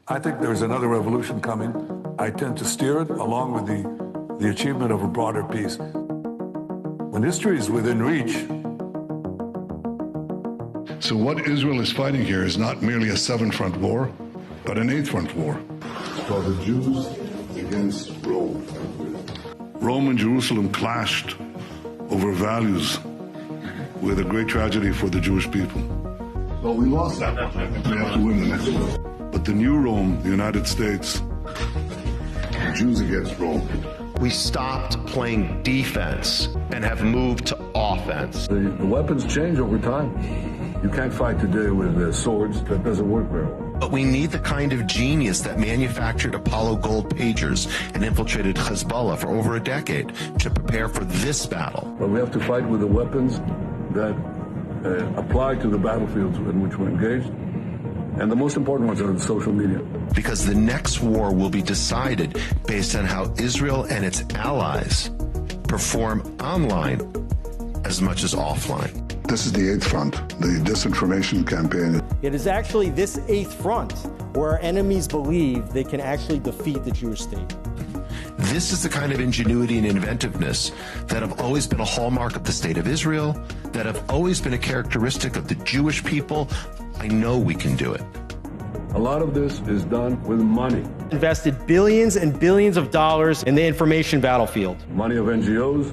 I think there's another revolution coming. I tend to steer it along with the achievement of a broader peace. When history is within reach. So what Israel is fighting here is not merely a seven-front war, but an eight-front war. It's called the Jews against Rome. Rome and Jerusalem clashed over values with a great tragedy for the Jewish people. Well, we lost that. We have to win the next one. But the new Rome, the United States, the Jews against Rome. We stopped playing defense and have moved to offense. The weapons change over time. You can't fight today with swords. That doesn't work very well. But we need the kind of genius that manufactured Apollo gold pagers and infiltrated Hezbollah for over a decade to prepare for this battle. But we have to fight with the weapons that apply to the battlefields in which we're engaged. And the most important ones are the social media. Because the next war will be decided based on how Israel and its allies perform online as much as offline. This is the eighth front, the disinformation campaign. It is actually this eighth front where our enemies believe they can actually defeat the Jewish state. This is the kind of ingenuity and inventiveness that have always been a hallmark of the state of Israel, that have always been a characteristic of the Jewish people. I know we can do it. A lot of this is done with money. Invested billions and billions of dollars in the information battlefield. Money of NGOs,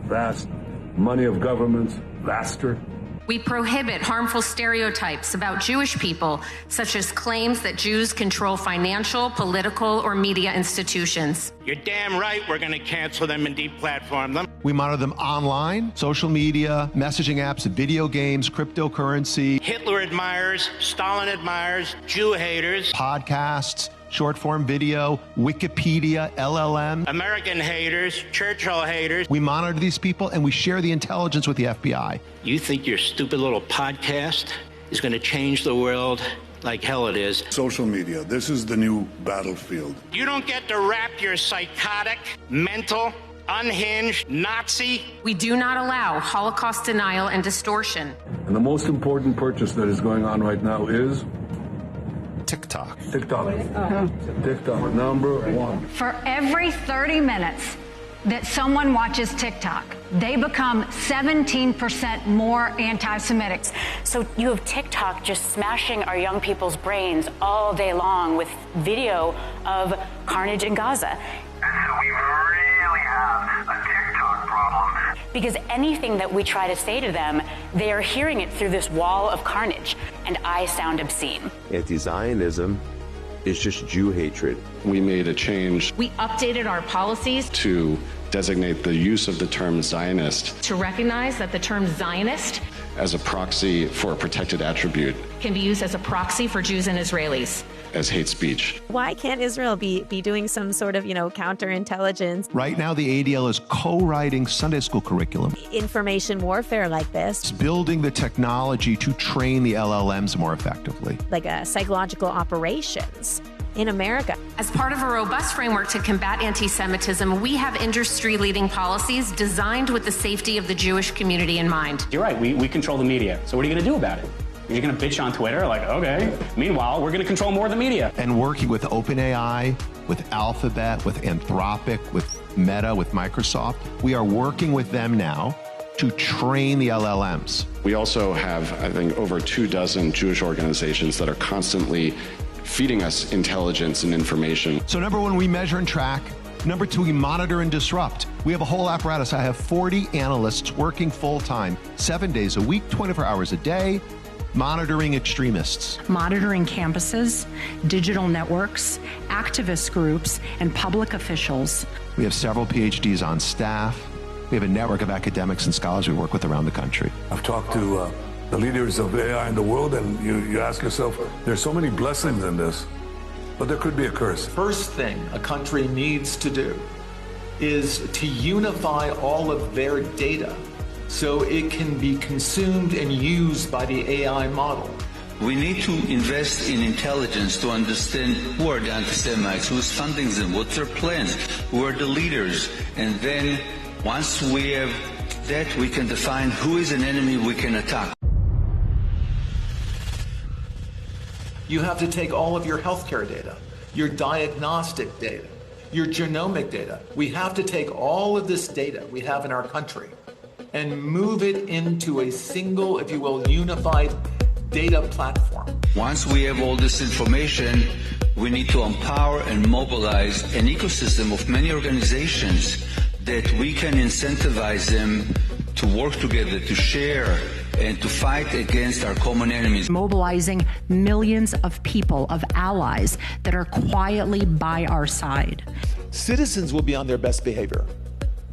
vast. Money of governments, vaster. We prohibit harmful stereotypes about Jewish people, such as claims that Jews control financial, political, or media institutions. You're damn right we're going to cancel them and deplatform them. We monitor them online, social media, messaging apps, video games, cryptocurrency. Hitler admirers, Stalin admirers, Jew haters. Podcasts, short-form video, Wikipedia, LLM. American haters, Churchill haters. We monitor these people and we share the intelligence with the FBI. You think your stupid little podcast is going to change the world like hell it is? Social media, this is the new battlefield. You don't get to wrap your psychotic, mental, unhinged Nazi. We do not allow Holocaust denial and distortion. And the most important purchase that is going on right now is TikTok. TikTok, number one. For every 30 minutes that someone watches TikTok, they become 17% more anti-Semitic. So you have TikTok just smashing our young people's brains all day long with video of carnage in Gaza. We really have a TikTok problem. Because anything that we try to say to them, they are hearing it through this wall of carnage, and I sound obscene. Anti-Zionism is just Jew hatred. We made a change. We updated our policies to designate the use of the term Zionist, to recognize that the term Zionist as a proxy for a protected attribute can be used as a proxy for Jews and Israelis as hate speech. Why can't Israel be doing some sort of, counterintelligence? Right now, the ADL is co-writing Sunday school curriculum. Information warfare like this. It's building the technology to train the LLMs more effectively. Like psychological operations in America. As part of a robust framework to combat anti-Semitism, we have industry-leading policies designed with the safety of the Jewish community in mind. You're right, we control the media. So what are you going to do about it? You're going to bitch on Twitter? Like, okay. Meanwhile, we're going to control more of the media. And working with OpenAI, with Alphabet, with Anthropic, with Meta, with Microsoft, we are working with them now to train the LLMs. We also have, I think, over 24 Jewish organizations that are constantly feeding us intelligence and information. So number one, we measure and track. Number two, we monitor and disrupt. We have a whole apparatus. I have 40 analysts working full-time, 7 days a week, 24 hours a day, monitoring extremists. Monitoring campuses, digital networks, activist groups, and public officials. We have several PhDs on staff. We have a network of academics and scholars we work with around the country. I've talked to the leaders of AI in the world, and you ask yourself, there's so many blessings in this, but there could be a curse. First thing a country needs to do is to unify all of their data so it can be consumed and used by the AI model. We need to invest in intelligence to understand who are the anti-Semites, who's funding them, what's their plans, who are the leaders, and then once we have that, we can define who is an enemy we can attack. You have to take all of your healthcare data, your diagnostic data, your genomic data. We have to take all of this data we have in our country and move it into a single, if you will, unified data platform. Once we have all this information, we need to empower and mobilize an ecosystem of many organizations that we can incentivize them to work together, to share, and to fight against our common enemies. Mobilizing millions of people, of allies that are quietly by our side. Citizens will be on their best behavior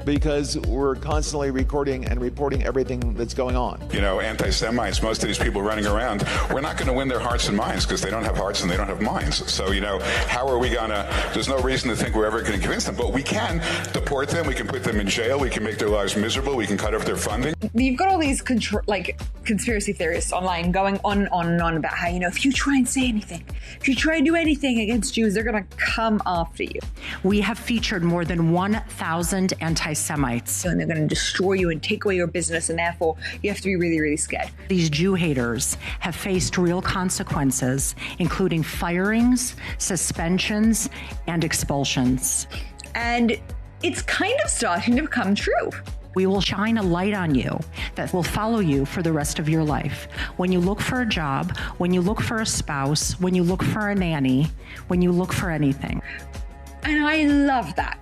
because we're constantly recording and reporting everything that's going on. You know, anti-Semites, most of these people running around, we're not going to win their hearts and minds because they don't have hearts and they don't have minds. So, you know, how are we going to, there's no reason to think we're ever going to convince them, but we can deport them, we can put them in jail, we can make their lives miserable, we can cut off their funding. You've got all these conspiracy theorists online going on and on about how, you know, if you try and say anything, if you try and do anything against Jews, they're going to come after you. We have featured more than 1,000 anti-Semites. And they're going to destroy you and take away your business, and therefore you have to be really, really scared. These Jew haters have faced real consequences, including firings, suspensions, and expulsions. And it's kind of starting to become true. We will shine a light on you that will follow you for the rest of your life. When you look for a job, when you look for a spouse, when you look for a nanny, when you look for anything. And I love that.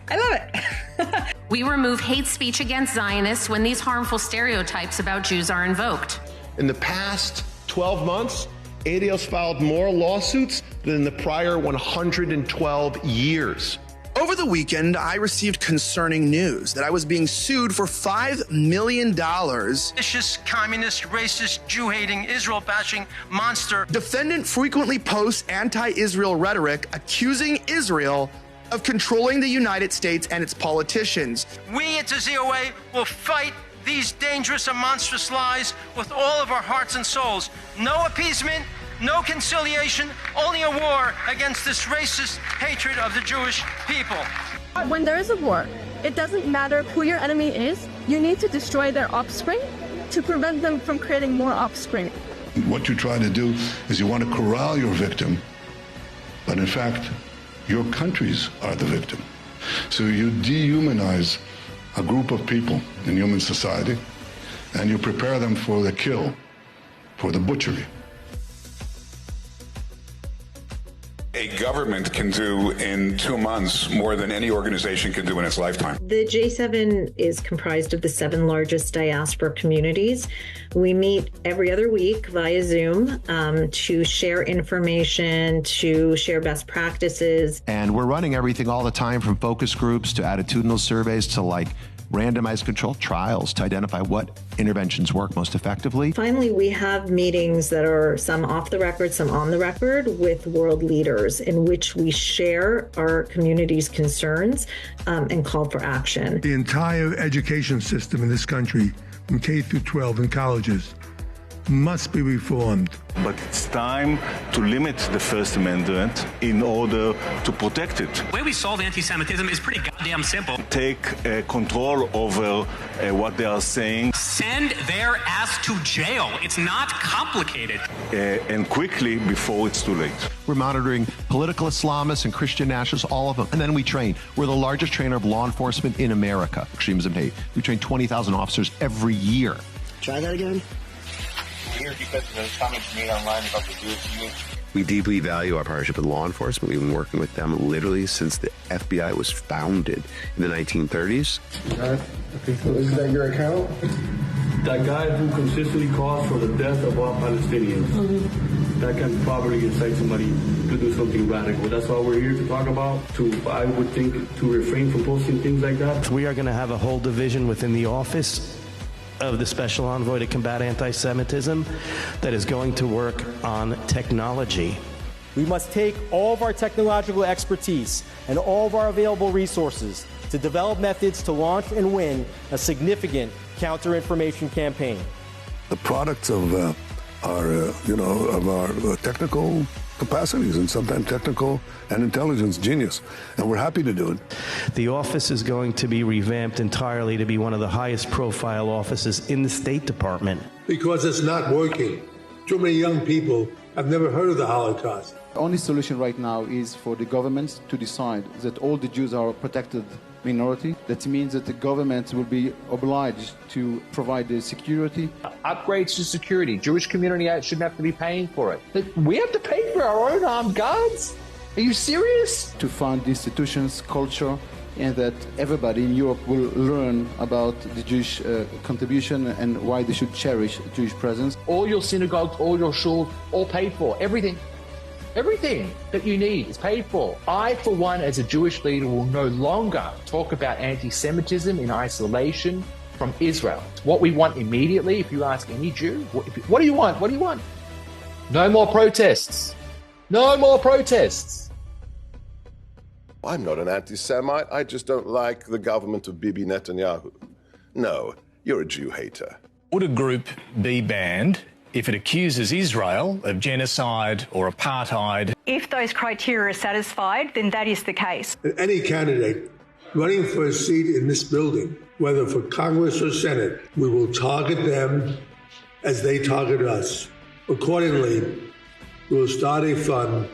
I love it. We remove hate speech against Zionists when these harmful stereotypes about Jews are invoked. In the past 12 months, ADL's filed more lawsuits than in the prior 112 years. Over the weekend, I received concerning news that I was being sued for $5 million. Vicious, communist, racist, Jew-hating, Israel-bashing monster. Defendant frequently posts anti-Israel rhetoric accusing Israel of controlling the United States and its politicians. We at the ZOA will fight these dangerous and monstrous lies with all of our hearts and souls. No appeasement, no conciliation, only a war against this racist hatred of the Jewish people. When there is a war, it doesn't matter who your enemy is. You need to destroy their offspring to prevent them from creating more offspring. What you try to do is you want to corral your victim, but in fact, your countries are the victim. So you dehumanize a group of people in human society, and you prepare them for the kill, for the butchery. A government can do in 2 months more than any organization can do in its lifetime. The J7 is comprised of the 7 largest diaspora communities. We meet every other week via Zoom to share information, to share best practices. And we're running everything all the time, from focus groups to attitudinal surveys to randomized controlled trials to identify what interventions work most effectively. Finally, we have meetings that are some off the record, some on the record with world leaders, in which we share our community's concerns and call for action. The entire education system in this country, from K through 12 and colleges, must be reformed. But it's time to limit the First Amendment in order to protect it. The way we solve anti-Semitism is pretty goddamn simple. Take control over what they are saying. Send their ass to jail. It's not complicated. And quickly before it's too late. We're monitoring political Islamists and Christian nationalists, all of them. And then we train. We're the largest trainer of law enforcement in America, extremism hate. We train 20,000 officers every year. Try that again. Here because of the comments made online about the Jewish community. We deeply value our partnership with law enforcement. We've been working with them literally since the FBI was founded in the 1930s. Is that your account? That guy who consistently calls for the death of all Palestinians, that can probably incite somebody to do something radical. That's why we're here to talk about, I would think, to refrain from posting things like that. We are going to have a whole division within the office of the Special Envoy to combat anti-Semitism that is going to work on technology. We must take all of our technological expertise and all of our available resources to develop methods to launch and win a significant counter-information campaign. The products of our technical capacities and sometimes technical and intelligence genius, and we're happy to do it. The office is going to be revamped entirely to be one of the highest profile offices in the State Department. Because it's not working. Too many young people I've never heard of the Holocaust. The only solution right now is for the governments to decide that all the Jews are a protected minority. That means that the government will be obliged to provide the security. Upgrades to security. Jewish community shouldn't have to be paying for it. But we have to pay for our own armed guards? Are you serious? To fund institutions, culture, and that everybody in Europe will learn about the Jewish contribution and why they should cherish Jewish presence. All your synagogues, all your shuls, all paid for. Everything. Everything that you need is paid for. I, for one, as a Jewish leader, will no longer talk about anti-Semitism in isolation from Israel. What we want immediately, if you ask any Jew, what do you want? What do you want? No more protests. No more protests. I'm not an anti-Semite. I just don't like the government of Bibi Netanyahu. No, you're a Jew hater. Would a group be banned if it accuses Israel of genocide or apartheid? If those criteria are satisfied, then that is the case. Any candidate running for a seat in this building, whether for Congress or Senate, we will target them as they target us. Accordingly, we will start a fund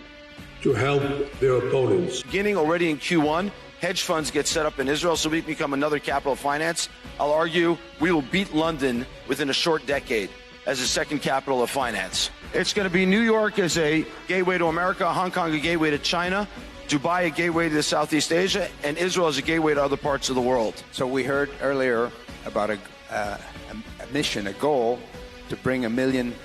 to help their opponents. Beginning already in Q1, hedge funds get set up in Israel so we can become another capital of finance. I'll argue we will beat London within a short decade as the second capital of finance. It's going to be New York as a gateway to America, Hong Kong a gateway to China, Dubai a gateway to Southeast Asia, and Israel as a gateway to other parts of the world. So we heard earlier about a mission, a goal to bring 1 million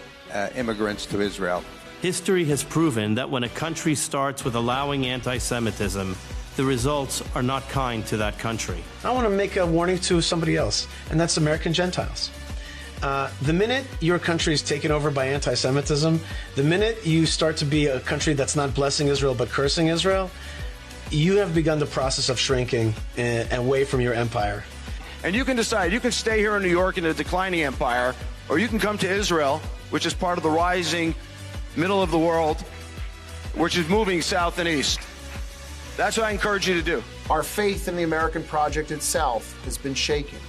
immigrants to Israel. History has proven that when a country starts with allowing anti-Semitism, the results are not kind to that country. I want to make a warning to somebody else, and that's American Gentiles. The minute your country is taken over by anti-Semitism, the minute you start to be a country that's not blessing Israel but cursing Israel, you have begun the process of shrinking away from your empire. And you can decide, you can stay here in New York in a declining empire, or you can come to Israel, which is part of the rising middle of the world, which is moving south and east. That's what I encourage you to do. Our faith in the American project itself has been shaken.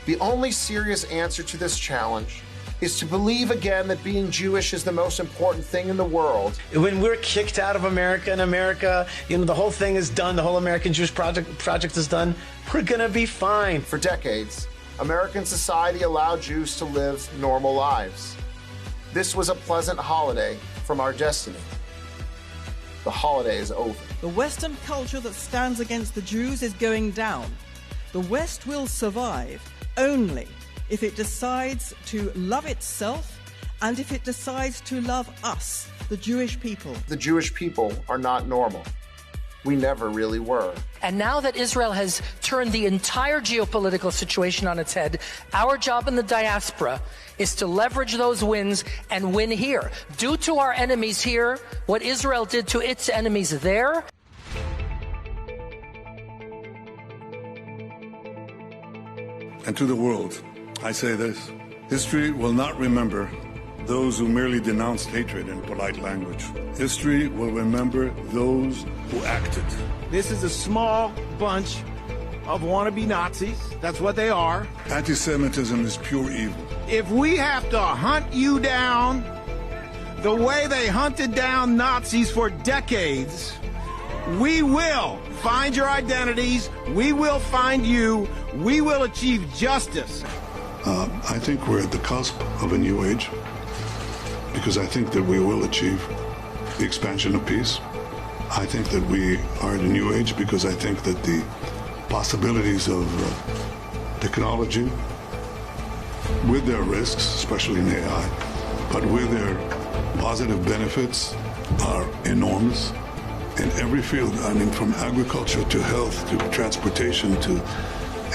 The only serious answer to this challenge is to believe again that being Jewish is the most important thing in the world. When we're kicked out of America and America, the whole thing is done, the whole American Jewish project is done, we're gonna be fine. For decades, American society allowed Jews to live normal lives. This was a pleasant holiday from our destiny. The holiday is over. The Western culture that stands against the Jews is going down. The West will survive only if it decides to love itself and if it decides to love us, the Jewish people. The Jewish people are not normal. We never really were. And now that Israel has turned the entire geopolitical situation on its head, our job in the diaspora is to leverage those wins and win here. Do to our enemies here what Israel did to its enemies there. And to the world, I say this: history will not remember those who merely denounced hatred in polite language. History will remember those who acted. This is a small bunch of wannabe Nazis. That's what they are. Anti-Semitism is pure evil. If we have to hunt you down the way they hunted down Nazis for decades, we will find your identities. We will find you. We will achieve justice. I think we're at the cusp of a new age, because I think that we will achieve the expansion of peace. I think that we are in a new age because I think that the possibilities of technology, with their risks, especially in AI, but with their positive benefits, are enormous in every field. I mean, from agriculture to health to transportation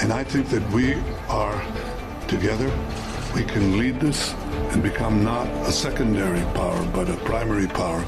and I think that we are together. We can lead this and become not a secondary power, but a primary power.